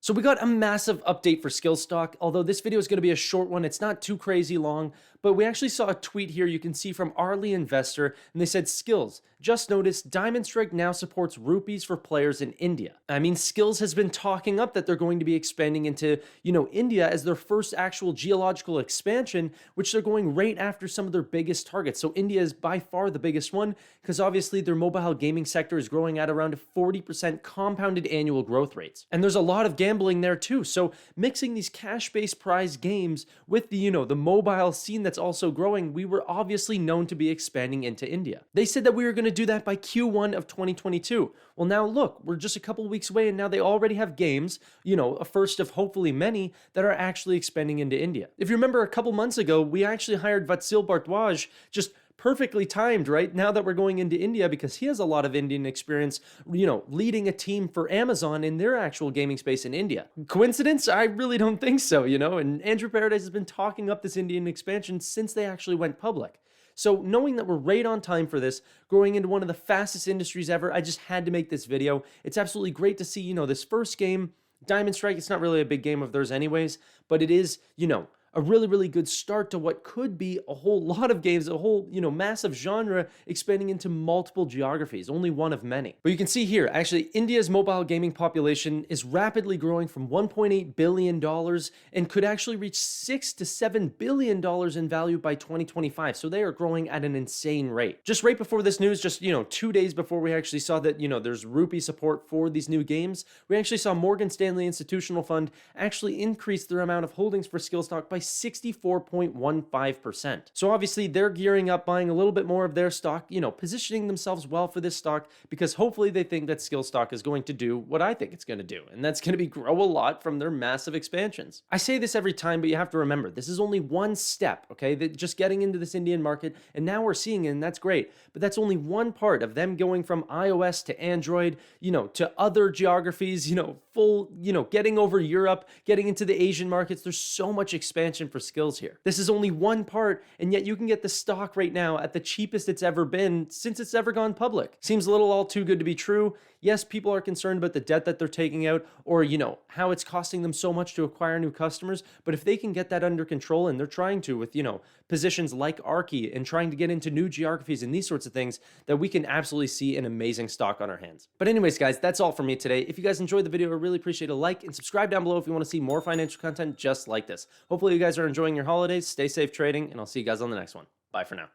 So we got a massive update for Skillz stock, although this video is going to be a short one. It's not too crazy long, but we actually saw a tweet here you can see from Arlie Investor, and they said, Skillz, just noticed Diamond Strike now supports rupees for players in India. I mean, Skillz has been talking up that they're going to be expanding into, India as their first actual geological expansion, which they're going right after some of their biggest targets. So India is by far the biggest one, because obviously their mobile gaming sector is growing at around 40% compounded annual growth rates. And there's a lot of gambling there too. So mixing these cash-based prize games with the mobile scene that's also growing, we were obviously known to be expanding into India. They said that we were going to do that by Q1 of 2022. Well, now look, we're just a couple weeks away and now they already have games, a first of hopefully many that are actually expanding into India. If you remember a couple months ago, we actually hired Wealthsimple just perfectly timed right now that we're going into India because he has a lot of Indian experience, leading a team for Amazon in their actual gaming space in India. Coincidence? I really don't think so, and Andrew Paradise has been talking up this Indian expansion since they actually went public. So knowing that we're right on time for this, growing into one of the fastest industries ever, I just had to make this video. It's absolutely great to see, this first game, Diamond Strike. It's not really a big game of theirs anyways, but it is, a really, really good start to what could be a whole lot of games, a whole, massive genre expanding into multiple geographies, only one of many. But you can see here, actually, India's mobile gaming population is rapidly growing from $1.8 billion and could actually reach $6 to $7 billion in value by 2025. So they are growing at an insane rate. Just right before this news, just, 2 days before we actually saw that, there's rupee support for these new games, we actually saw Morgan Stanley Institutional Fund actually increase their amount of holdings for Skillz stock by 64.15%. So obviously they're gearing up, buying a little bit more of their stock, positioning themselves well for this stock because hopefully they think that Skillz stock is going to do what I think it's going to do, and that's going to be grow a lot from their massive expansions. I say this every time, but you have to remember, this is only one step, okay? That just getting into this Indian market, and now we're seeing it, and that's great, but that's only one part of them going from iOS to Android, to other geographies, full, getting over Europe, getting into the Asian markets. There's so much expansion for Skillz here. This is only one part, and yet you can get the stock right now at the cheapest it's ever been since it's ever gone public. Seems a little all too good to be true. Yes, people are concerned about the debt that they're taking out, or how it's costing them so much to acquire new customers, but if they can get that under control, and they're trying to with positions like Arky and trying to get into new geographies and these sorts of things, that we can absolutely see an amazing stock on our hands. But anyways, guys, that's all for me today. If you guys enjoyed the video, I really appreciate a like and subscribe down below if you want to see more financial content just like this. Hopefully you guys are enjoying your holidays. Stay safe trading, and I'll see you guys on the next one. Bye for now.